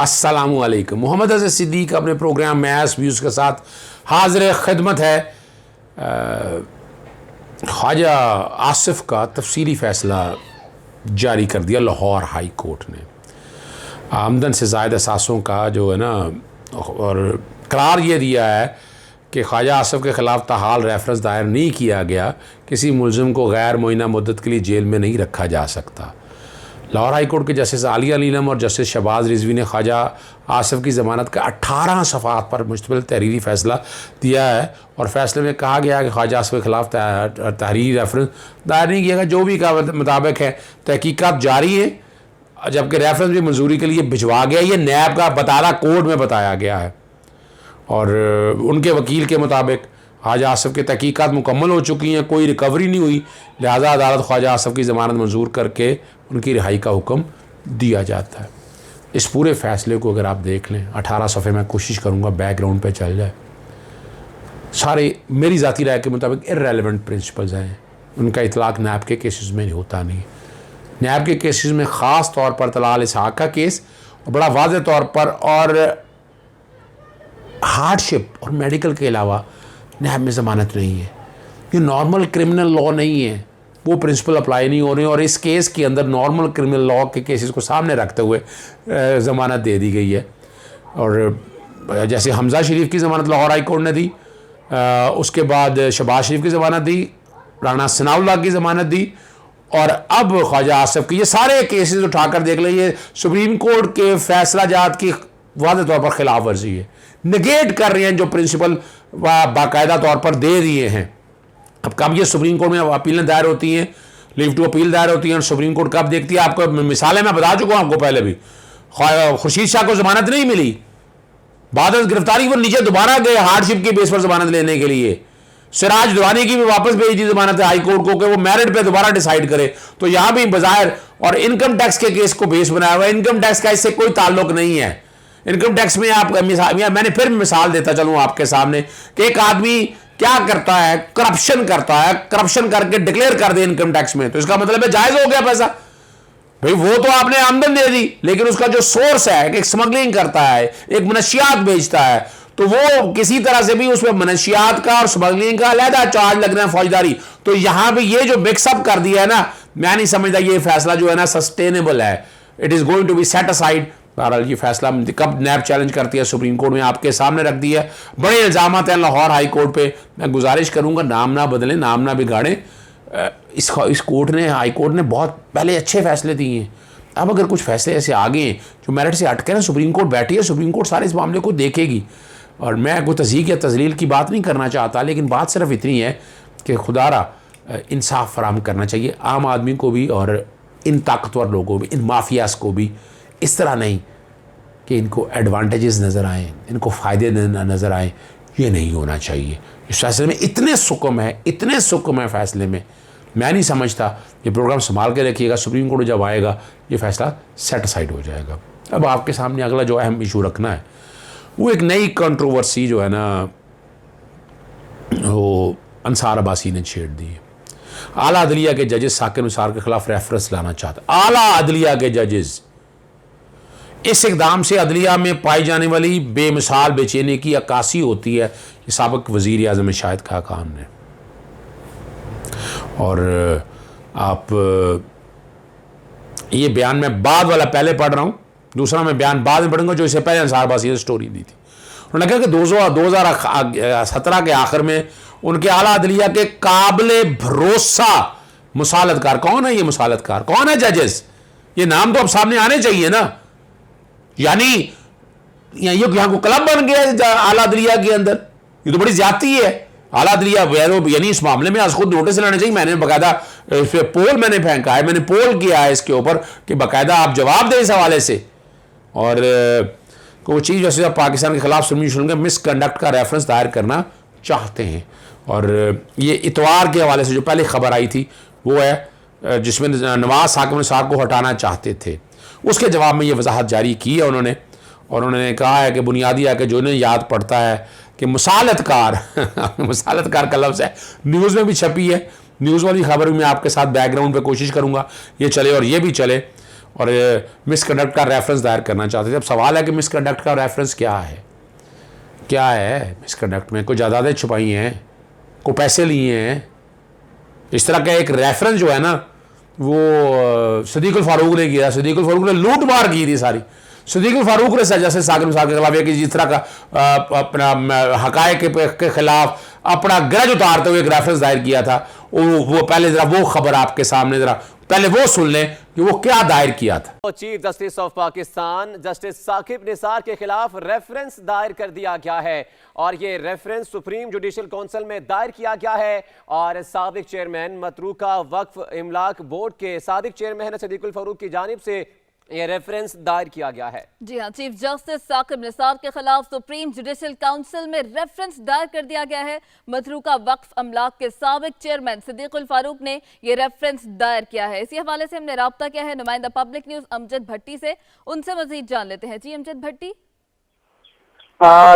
अस्सलामुअलैकुम। मोहम्मद अज़हर सिद्दीक़ अपने programme mess views के साथ हाज़िर खिदमत है। ख्वाजा आसिफ का तफसीली फ़ैसला जारी कर दिया लाहौर हाई कोर्ट ने। आमदन से ज़ायद असासों का जो है ना, और करार ये दिया है कि ख्वाजा आसिफ के ख़िलाफ़ ताहाल रेफरेंस दायर नहीं किया गया, किसी मुलज़िम को गैर मुअय्यना मुद्दत के लिए जेल में नहीं रखा जा सकता। लाहौर हाई कोर्ट के जस्टिस आलिया नीलम और जस्टिस शहबाज रिजवी ने ख्वाजा आसिफ की ज़मानत का 18 सफ़ात पर मुश्तमिल तहरीरी फ़ैसला दिया है और फैसले में कहा गया कि ख्वाजा आसिफ के ख़िलाफ़ तहरीरी रेफरेंस दायर नहीं किया गया। जो भी का मुताबिक है तहकीकात जारी है, जबकि रेफरेंस भी मंजूरी के लिए भिजवा गया। ये नैब का बताला कोर्ट में बताया गया है और उनके वकील के मुताबिक ख्वाजा आसिफ की तहकीकात मुकम्मल हो चुकी हैं, कोई रिकवरी नहीं हुई, लिहाजा अदालत ख्वाजा आसिफ की ज़मानत मंजूर करके उनकी रिहाई का हुक्म दिया जाता है। इस पूरे फ़ैसले को अगर आप देख लें, 18 सफ़े में कोशिश करूँगा बैकग्राउंड पे चल जाए, सारे मेरी ज़ाती राय के मुताबिक इर्रेलेवेंट प्रिंसिपल्स हैं। उनका इतलाक़ नैब के केसेस में होता नहीं। नैब के केसेस में ख़ास तौर पर तलाल इसहाक़ का केस बड़ा वाज़ेह तौर पर और हार्डशिप और मेडिकल के अलावा नैब में ज़मानत नहीं है। ये नॉर्मल क्रिमिनल लॉ नहीं है, वो प्रिंसिपल अप्लाई नहीं हो रहे हैं और इस केस के अंदर नॉर्मल क्रिमिनल लॉ के केसेस को सामने रखते हुए ज़मानत दे दी गई है। और जैसे हमज़ा शरीफ की ज़मानत लाहौर हाई कोर्ट ने दी, उसके बाद शहबाज शरीफ की ज़मानत दी, राना सनाउल्लाह की ज़मानत दी और अब ख्वाजा आसिफ की, ये सारे केसेस उठाकर देख लें, ये सुप्रीम कोर्ट के फैसला जात की वाज़ेह तौर पर खिलाफ वर्जी है। निगेट कर रहे हैं जो प्रिंसिपल बाकायदा तौर पर दे दिए हैं। अब कब ये सुप्रीम कोर्ट में अपीलें दायर होती हैं, लीव टू अपील दायर होती हैं और सुप्रीम कोर्ट कब देखती है, आपको मिसालें मैं बता चुका हूँ आपको पहले भी। खुर्शीद शाह को ज़मानत नहीं मिली, बाद गिरफ्तारी पर नीचे दोबारा गए हार्डशिप की बेस पर ज़मानत लेने के लिए। सिराज दुरानी की भी वापस भेज दी ज़मानत हाई कोर्ट को कि वो मेरिट पे दोबारा डिसाइड करे। तो यहाँ भी बज़ाहिर और इनकम टैक्स के केस को बेस बनाया हुआ है। इनकम टैक्स का इससे कोई ताल्लुक नहीं है। इनकम टैक्स में आप मैंने फिर मिसाल देता चलूँ आपके सामने कि एक आदमी क्या करता है, करप्शन करता है, करप्शन करके डिक्लेयर कर दे इनकम टैक्स में, तो इसका मतलब है जायज़ हो गया पैसा। भाई वो तो आपने आमदन दे दी, लेकिन उसका जो सोर्स है, एक स्मगलिंग करता है, एक मनशियात बेचता है, तो वो किसी तरह से भी उसमें मनशियात का और स्मगलिंग का अलहदा चार्ज लगना है, फौजदारी। तो यहां पे ये जो मिक्सअप कर दिया है ना, मैं नहीं समझता ये फैसला जो है ना सस्टेनेबल है। It is going to be set aside. बहरहाल ये फैसला कब नैब चैलेंज करती है सुप्रीम कोर्ट में, आपके सामने रख दिया है। बड़े इल्जाम हैं लाहौर हाई कोर्ट पे। मैं गुजारिश करूंगा नाम ना बदलें, नाम ना बिगाड़ें। इस कोर्ट ने, हाई कोर्ट ने बहुत पहले अच्छे फैसले दिए हैं। अब अगर कुछ फैसले ऐसे आ गए जो मेरिट से हटके ना, सुप्रीम कोर्ट बैठी है, सुप्रीम कोर्ट सारे इस मामले को देखेगी। और मैं कोई तज़ीक या तजलील की बात नहीं करना चाहता, लेकिन बात सिर्फ इतनी है कि खुदारा इंसाफ फराम करना चाहिए आम आदमी को भी और इन ताकतवर लोगों को भी, इन माफियाज को भी। इस तरह नहीं कि इनको एडवांटेजेस नज़र आएँ, इनको फ़ायदे नज़र आएँ, ये नहीं होना चाहिए। इस फैसले में इतने सुकम है, इतने सुकम है फैसले में, मैं नहीं समझता। ये प्रोग्राम संभाल के रखिएगा, सुप्रीम कोर्ट जब आएगा ये फैसला सेट असाइड हो जाएगा। अब आपके सामने अगला जो अहम इशू रखना है वो एक नई कंट्रोवर्सी जो है ना, वो अंसार अब्बासी ने छेड़ दी है। आला अदलिया के जजेस साकिर निसार के खिलाफ रेफरेंस लाना चाहते। आला अदलिया के जजेस, इस इकदाम से अदलिया में पाई जाने वाली बेमिसाल बेचैनी की अक्कासी होती है, ये साबिक वज़ीर आज़म शाहिद खाकान ने। और आप ये बयान मैं बाद वाला पहले पढ़ रहा हूँ, दूसरा मैं बयान बाद में पढ़ूंगा जो इससे पहले अंसार अब्बासी ने स्टोरी दी थी। उन्होंने कहा कि 2017 के आखिर में उनके आला अदलिया के काबिले भरोसा मुसालतकार, कौन है ये मुसालतकार, कौन है जजेस, ये नाम तो अब सामने आने चाहिए ना। यानी ये यहाँ को क्लब बन गया आला अदलिया के अंदर, ये तो बड़ी ज्यादती है। आला अदलिया यानी इस मामले में आज खुद नोटिस लेना चाहिए। मैंने बाकायदा इस पर पोल मैंने फेंका है, मैंने पोल किया है इसके ऊपर कि बाकायदा आप जवाब दें इस हवाले से। और को चीफ जस्टिस ऑफ पाकिस्तान के खिलाफ सुनने मिसकंडक्ट का रेफरेंस दायर करना चाहते हैं। और ये इतवार के हवाले से जो पहले खबर आई थी वो है जिसमें नवाज साकिब निसार को हटाना चाहते थे, उसके जवाब में ये वजाहत जारी की है उन्होंने। और उन्होंने कहा है कि बुनियादी है कि जो इन्हें याद पड़ता है कि मुसालतकार मुसालतकार का लफ्ज़ है, न्यूज़ में भी छपी है, न्यूज़ वाली खबर में आपके साथ बैकग्राउंड पे कोशिश करूँगा ये चले और ये भी चले। और मिसकंडक्ट का रेफरेंस दायर करना चाहते थे। अब सवाल है कि मिसकंडक्ट का रेफरेंस क्या है, क्या है मिसकंडक्ट में? कोई जायदादें छुपाई हैं, कोई पैसे लिए हैं? इस तरह का एक रेफरेंस जो है ना वो सदीकुल फारूक ने किया। सदीकुल फारूक ने लूट मार की थी सारी। सदीकुल फारूक ने जैसे साकिब निसार के खिलाफ कि जिस तरह का अपना हकायक के खिलाफ अपना गरज उतारते हुए एक रेफरेंस दायर किया था, वो पहले जरा वो खबर आपके सामने जरा पहले वो सुन लें कि वो क्या दायर किया था। तो chief justice of Pakistan justice Saqib Nisar के खिलाफ रेफरेंस दायर कर दिया गया है और ये रेफरेंस सुप्रीम जुडिशल काउंसिल में दायर किया गया है और साबिक चेयरमैन मतरूका वक्फ इमलाक बोर्ड के साबिक चेयरमैन सदीकुल फारूक की जानिब से ये रेफरेंस दायर किया गया है। जी हाँ, चीफ जस्टिस साकिब निसार के खिलाफ सुप्रीम जुडिशल काउंसिल में रेफरेंस दायर कर दिया गया है। मतरूका वक्फ अमलाक के साबिक चेयरमैन सदीकुल फारूक ने ये रेफरेंस दायर किया है। इसी हवाले से हमने राब्ता किया है नुमाइंदा पब्लिक न्यूज अमजद भट्टी से, उनसे मजीद जान लेते हैं। जी अमजद भट्टी।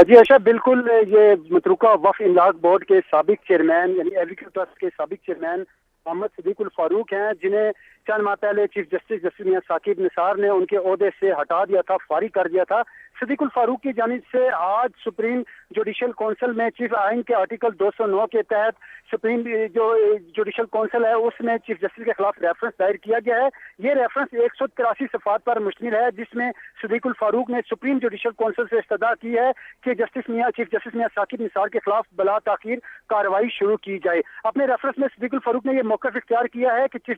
जी अच्छा, बिल्कुल, ये मतरूका वक्फ इमलाक बोर्ड के साबिक चेयरमैन यानी एडवोकेट ट्रस्ट के साबिक चेयरमैन मोहम्मद सदीकुल फारूक हैं, जिन्हें चंद माह पहले चीफ जस्टिस मियां साकिब निसार ने उनके ओहदे से हटा दिया था, फारिग कर दिया था। सदीकुल फारूक की जानिब से आज सुप्रीम जुडिशल काउंसिल में चीफ आइन के आर्टिकल 209 के तहत सुप्रीम जो जुडिशल काउंसिल है उसमें चीफ जस्टिस के खिलाफ रेफरेंस दायर किया गया है। ये रेफरेंस 183 सफ़ात पर मुश्तमिल है, जिसमें सदीकुल फारूक ने सुप्रीम जुडिशल काउंसिल से इस्तदा की है कि चीफ जस्टिस मियां साकिब निसार के खिलाफ बला ताखीर कार्रवाई शुरू की जाए। अपने रेफरेंस में सदीकुल फारूक ने यह मौक़िफ़ इख्तियार किया है कि चीफ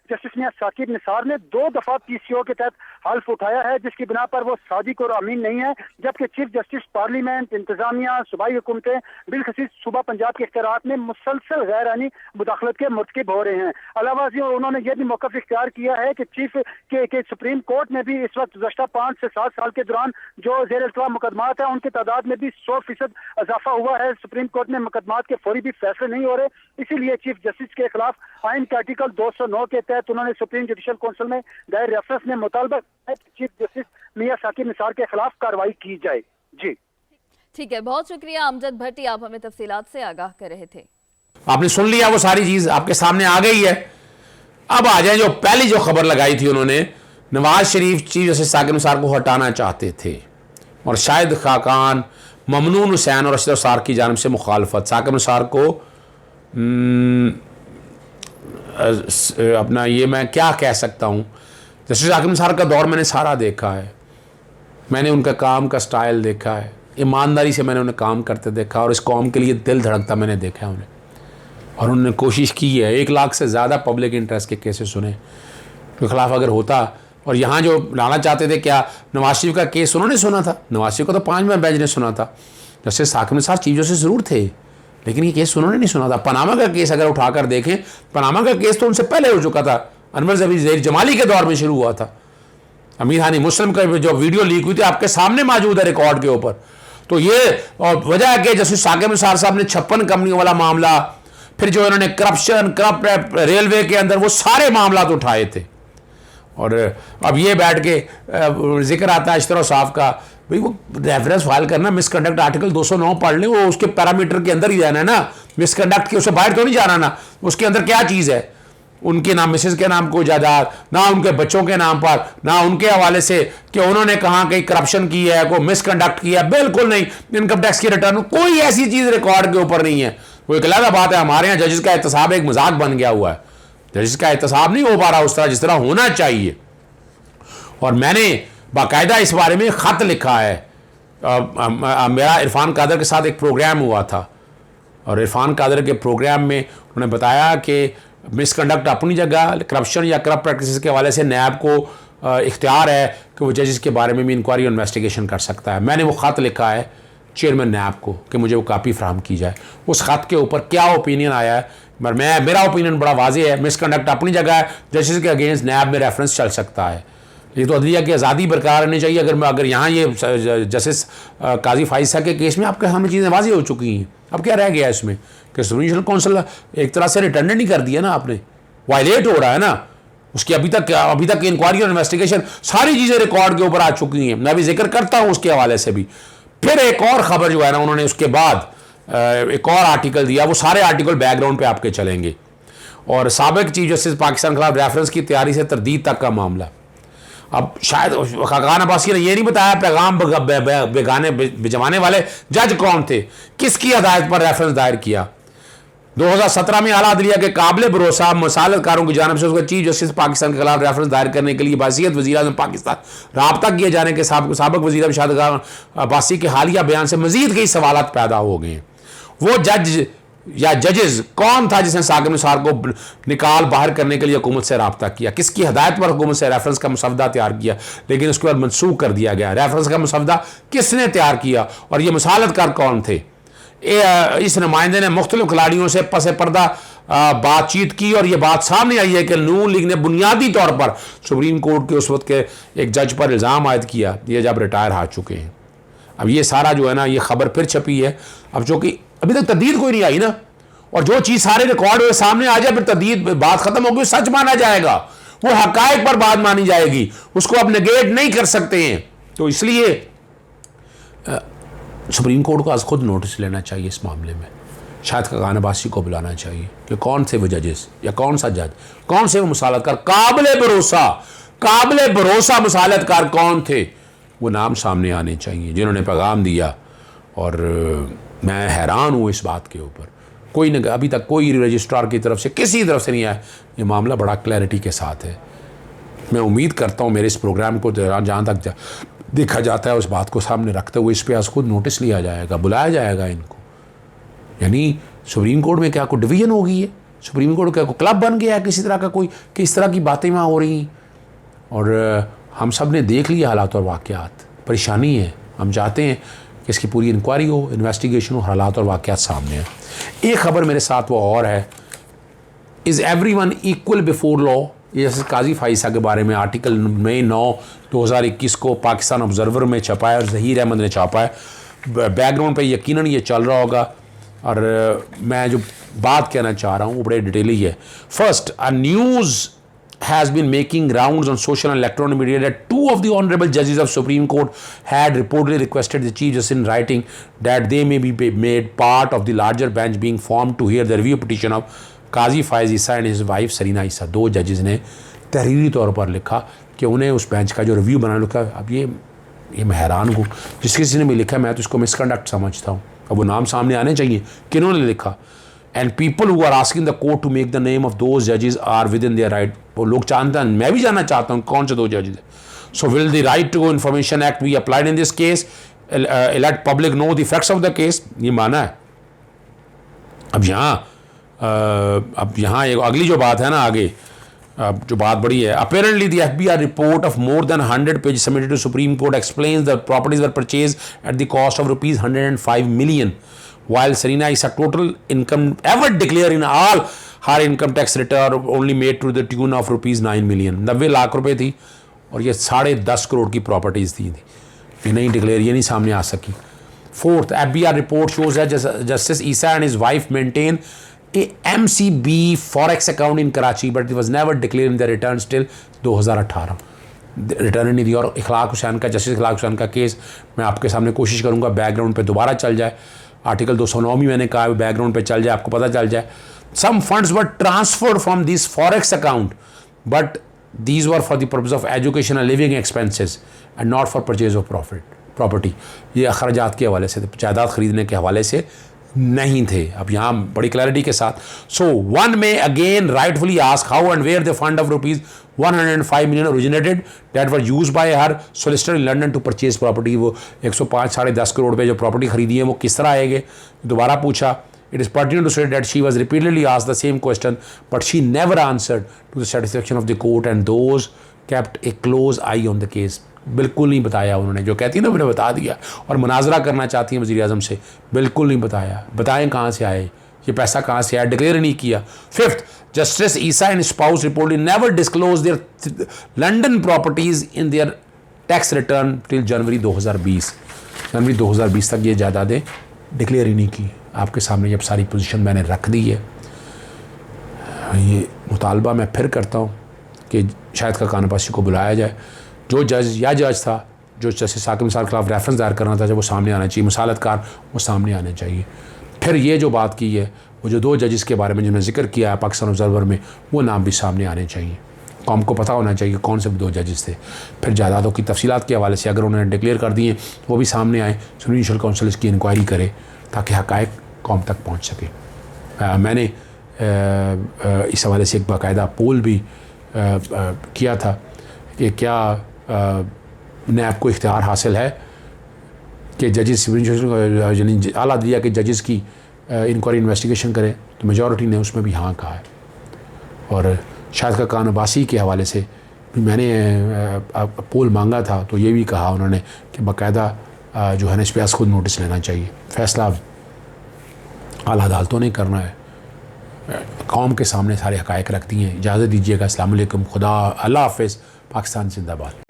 जस्टिस मियां साकिब निसार ने 2 दफा PCO के तहत हल्फ उठाया है, जिसकी बिना पर वो सादिक और अमीन नहीं है, जबकि चीफ जस्टिस पार्लियामेंट, इंतजामिया, सूबाई हुकूमतें बिलखसूस सूबा पंजाब के इख्तियारात में मुसलसल गैर आईनी मुदाखलत के मुर्तकिब हो रहे हैं। अलावा उन्होंने यह भी मौक़िफ़ इख्तियार किया है कि चीफ के सुप्रीम कोर्ट में भी इस वक्त गुज़श्ता 5 से 7 साल के दौरान जो ज़ेर इल्तवा मुकदमात है उनकी तादाद में भी 100% इजाफा हुआ है। सुप्रीम कोर्ट में मुकदमात के फौरी भी फैसले नहीं हो रहे, इसीलिए चीफ जस्टिस के खिलाफ आइन के आर्टिकल 209 के तहत उन्होंने सुप्रीम जुडिशल काउंसिल में दायर रेफरेंस में मुतालबा चीफ जस्टिस मियां साकिब निसार के खिलाफ कार्रवाई की जाए। जी ठीक है, बहुत शुक्रिया अमजद भट्टी, आप हमें तफसीलात से आगाह कर रहे थे। आपने सुन लिया, वो सारी चीज आपके सामने आ गई है। अब आ जाए जो पहली जो खबर लगाई थी उन्होंने, नवाज शरीफ चीफ जस्टिस साकिब निसार को हटाना चाहते थे और शाहिद खाकान, ममनून हुसैन और अशरफ निसार की जानिब से मुखालफत। साकिब निसार को अपना ये मैं क्या कह सकता हूँ, जस्टिस साकिब निसार का दौर मैंने सारा देखा है, मैंने उनका काम का स्टाइल देखा है, ईमानदारी से मैंने उन्हें काम करते देखा और इस कौम के लिए दिल धड़कता मैंने देखा है उन्हें। और उन्होंने कोशिश की है, 1 लाख से ज़्यादा पब्लिक इंटरेस्ट के केसेस सुने के खिलाफ अगर होता। और यहाँ जो लाना चाहते थे, क्या नवाज शरीफ का केस उन्होंने सुना था? नवाज शरीफ का तो 5वां बेंच ने सुना था। Justice Saqib Nisar chief justice ज़रूर थे, लेकिन ये केस उन्होंने नहीं सुना था। पनामा का केस अगर उठाकर देखें, पनामा का केस तो उनसे पहले हो चुका था, अनवर ज़हीर जमाली के दौर में शुरू हुआ था। अमीर हानी मुस्लिम का जो वीडियो लीक हुई थी आपके सामने मौजूद है रिकॉर्ड के ऊपर। तो ये और वजह है कि जस्टिस साकिब निसार साहब ने 56 कंपनियों वाला मामला, फिर जो इन्होंने करप्ट रेलवे के अंदर, वो सारे मामला तो उठाए थे। और अब ये बैठ के जिक्र आता है अशतर साहब का, भाई वो रेफरेंस फाइल करना, मिसकंडक्ट आर्टिकल 209 पढ़ लें, वो उसके पैरामीटर के अंदर ही जाना है ना, मिसकंडक्ट के उससे बाहर तो नहीं जाना ना। उसके अंदर क्या चीज़ है, उनके नाम मिसेज के नाम कोई जायदाद ना, उनके बच्चों के नाम पर ना, उनके हवाले से कि उन्होंने कहाँ कहीं करप्शन की है, कोई मिसकंडक्ट किया, बिल्कुल नहीं। इनकम टैक्स की रिटर्न कोई ऐसी चीज़ रिकॉर्ड के ऊपर नहीं है। वो एक अलग बात है, हमारे यहाँ जजेस का एहतसाब एक मजाक बन गया हुआ है, जजेस का एहतसाब नहीं हो पा रहा उस तरह जिस तरह होना चाहिए। और मैंने बाकायदा इस बारे में ख़त लिखा है। मेरा इरफान कादर के साथ एक प्रोग्राम हुआ था और इरफान कादर के प्रोग्राम में उन्होंने बताया कि मिसकंडक्ट अपनी जगह, करप्शन या करप्ट प्रैक्टिसेस के हवाले से नैब को इख्तियार है कि वो जजेस के बारे में भी इंक्वायरी और इन्वेस्टिगेशन कर सकता है। मैंने वो ख़त लिखा है चेयरमैन नैब को कि मुझे वो कापी फ्राहम की जाए। उस ख़त के ऊपर क्या ओपिनियन आया है, मेरा ओपिनियन बड़ा वाज़ेह है, मिसकंडक्ट अपनी जगह है, जजेस के अगेंस्ट नैब में रेफरेंस चल सकता है। ये तो अदलिया की आज़ादी बरकरार रहनी चाहिए। अगर यहाँ ये जस्टिस काजी फाइज साहब के केस में आपके सामने चीज़ें वाज़ेह हो चुकी हैं, अब क्या रह गया इसमें कि सुप्रीम जुडिशल काउंसिल एक तरह से रिटर्न नहीं कर दिया ना, आपने वायलेट हो रहा है ना उसकी। अभी तक इंक्वायरी और इन्वेस्टिगेशन सारी चीज़ें रिकॉर्ड के ऊपर आ चुकी हैं। मैं अभी जिक्र करता हूँ उसके हवाले से भी। फिर एक और ख़बर जो है ना, उन्होंने उसके बाद एक और आर्टिकल दिया, वो सारे आर्टिकल बैकग्राउंड पे आपके चलेंगे। और साबिक चीफ जस्टिस पाकिस्तान के खिलाफ रेफरेंस की तैयारी से तरदीद तक का मामला, अब शायद खाकान अब्बासी ने ये नहीं बताया पैगाम बेगाने भिजवाने वाले जज कौन थे, किसकी हदायत पर रेफरेंस दायर किया। 2017 में आला अदलिया के काबिल भरोसा मसालतकारों की जानिब से उसका चीफ जस्टिस पाकिस्तान के खिलाफ रेफरेंस दायर करने के लिए बासियत वज़ीर आज़म पाकिस्तान रब्ता किए जाने के साबिक़ वज़ीर आज़म शाहद अब्बासी के हालिया बयान से मज़ीद कई सवालात पैदा हो गए हैं। वो जज या जजेस कौन था जिसने साकिब निसार को निकाल बाहर करने के लिए हुकूमत से रब्ता किया, किसकी हदायत पर हुकूमत से रेफरेंस का मुसवदा तैयार किया लेकिन उसके बाद मनसूख कर दिया गया। रेफरेंस का मुसवदा किसने तैयार किया और ये मुसालतकार कौन थे। इस नुमाइंदे ने मुख्तलिफ खिलाड़ियों से पस पर्दा बातचीत की और यह बात सामने आई है कि नून लीग ने बुनियादी तौर पर सुप्रीम कोर्ट के उस वक्त के एक जज पर इल्ज़ाम आयद किया, ये जब रिटायर हो चुके हैं। अब ये सारा जो है ना ये खबर फिर छपी है, अब चूँकि अभी तक तदीद कोई नहीं आई ना, और जो चीज़ सारे रिकॉर्ड हुए सामने आ जाए फिर तदीद बात खत्म होगी, सच माना जाएगा, वो हकायक पर बात मानी जाएगी, उसको आप नेगेट नहीं कर सकते हैं। तो इसलिए सुप्रीम कोर्ट को आज खुद नोटिस लेना चाहिए इस मामले में, शायद खाकान अब्बासी को बुलाना चाहिए कि कौन से वो जजेस या कौन सा जज, कौन से वो मुसालतकार काबिल भरोसा मुसालतकार कौन थे, वो नाम सामने आने चाहिए जिन्होंने पैगाम दिया। और मैं हैरान हूँ इस बात के ऊपर, कोई न अभी तक कोई रजिस्ट्रार की तरफ से किसी तरफ से नहीं आया। ये मामला बड़ा क्लैरिटी के साथ है। मैं उम्मीद करता हूँ मेरे इस प्रोग्राम को जहाँ तक देखा जाता है उस बात को सामने रखते हुए इस पर आज खुद नोटिस लिया जाएगा, बुलाया जाएगा इनको। यानी सुप्रीम कोर्ट में क्या कोई डिवीज़न हो गई है, सुप्रीम कोर्ट क्या कोई क्लब बन गया है किसी तरह का, कोई किस तरह की बातें वहाँ हो रही हैं। और हम सब ने देख लिया हालात और वाक़यात, परेशानी है। हम चाहते हैं कि इसकी पूरी इंक्वायरी हो, इन्वेस्टिगेशन हो, हालात और वाक़यात सामने हैं। एक खबर मेरे साथ वो और है, is everyone equal before law, ये जैसे काजी फाइसा के बारे में आर्टिकल मई 9 2021 को पाकिस्तान ऑब्जर्वर में छपा है और ज़हीर अहमद ने छापा है। बैकग्राउंड पे यकीनन ये चल रहा होगा और मैं जो बात कहना चाह रहा हूँ वो बड़े डिटेली है। First, a news has been making rounds on social and electronic media that two of the honorable judges of Supreme Court had reportedly requested the Chief Justice in writing that they may be made part of the larger bench being formed to hear the review petition of Qazi Faiz Issa and his wife Sarina Issa। दो जजेस ने तहरीरी तौर पर लिखा कि उन्हें उस bench का जो रिव्यू बनाना लिखा। अब ये मैं हैरान हूँ, जिस किसी ने भी लिखा मैं तो इसको मिसकंडक्ट समझता हूँ। अब वो नाम सामने आने चाहिए किन्होंने लिखा। And people who are asking the court to make the name of those judges are within their right। वो लोग जानते हैं, मैं भी जानना चाहता हूँ कौन से दो जजेस हैं। So will the right to information act be applied in this case? Let public know the facts of the case। ये माना है। अब यहाँ एक अगली जो बात है ना आगे, जो बात बड़ी है। Apparently the FBI report of more than 100 pages submitted to Supreme Court explains the properties were purchased at the cost of rupees 105 million, while Sarina Issa total income ever declared in all her income tax return only made to the tune of rupees 9 million। 90 lakh रुपए थी और ये 10.5 करोड़ की properties थी, ये नहीं declare, ये नहीं सामने आ सकी। Fourth, FBI report shows that Justice Issa and his wife maintain a MCB forex account in Karachi but it was never declared in their returns till 2018। Return नहीं दिया। और इखलाक हुसैन का, जस्टिस इखलाक हुसैन का केस मैं आपके सामने कोशिश करूँगा बैकग्राउंड पे दोबारा चल जाए, आर्टिकल 209 भी मैंने कहा बैकग्राउंड पे चल जाए, आपको पता चल जाए। Some funds were transferred from this forex account but these were for the purpose of education and living expenses and not for purchase of property. ये अखराजात के हवाले से, जायदाद खरीदने के हवाले से नहीं थे। अब यहाँ बड़ी क्लैरिटी के साथ। So one may again rightfully ask how and where the fund of rupees 105 million originated that were used by her solicitor in London to purchase property। वो 105-10.5 करोड़ पे जो प्रॉपर्टी खरीदी है वो किस तरह आएंगे, दोबारा पूछा। It is pertinent to say that she was repeatedly asked the same question but she never answered to the satisfaction of the court and those kept a close eye on the case। बिल्कुल नहीं बताया उन्होंने, जो कहती है ना मैंने बता दिया और मुनाजरा करना चाहती हैं वज़ीर आज़म से, बिल्कुल नहीं बताया। बताएं कहाँ से आए, ये पैसा कहाँ से आया, डिक्लेयर नहीं किया। Fifth, Justice Issa and spouse reportedly never disclosed their London properties in their tax return till जनवरी 2020 तक ये जायदादें डिक्लेयर ही नहीं की। आपके सामने जब सारी पोजीशन मैंने रख दी है, ये मुतालबा मैं फिर करता हूँ कि शायद खाकान अब्बासी को बुलाया जाए। जो जज था जो जस्टिस साकिब निसार के खिलाफ रेफरेंस दायर करना था, जब वो सामने आना चाहिए, मुसालतकार वो सामने आने चाहिए। फिर ये जो बात की है, वो जो दो जजेस के बारे में जिन्होंने जिक्र किया है पाकिस्तान ऑब्जर्वर में, वो नाम भी सामने आने चाहिए। कौम को पता होना चाहिए कौन से 2 जजेस थे। फिर जायदादों की तफसीलात के हवाले से अगर उन्होंने डिक्लेयर कर दिए वो भी सामने आए, सुन्नी जुडिशल काउंसिल इसकी इंक्वायरी करे ताकि हक़ाइक़ कौम तक पहुँच सके। मैंने इस हवाले से एक बाकायदा पोल भी किया था कि क्या नैब को इख्तियार हासिल है कि जजेस यानी आला अदलिया के जजेस की इंक्वायरी इन्वेस्टिगेशन करें, तो मेजॉरिटी ने उसमें भी हाँ कहा है। और शाहिद खाकान अब्बासी के हवाले से भी मैंने पोल मांगा था, तो ये भी कहा उन्होंने कि बाकायदा जो है ना इस पर खुद नोटिस लेना चाहिए, फ़ैसला आला अदालतों ने करना है, कौम के सामने सारे हक़ाइक़ रखती हैं। इजाज़त दीजिएगा, अस्सलाम वालेकुम, खुदा, अल्लाह हाफ़िज़, पाकिस्तान जिंदाबाद।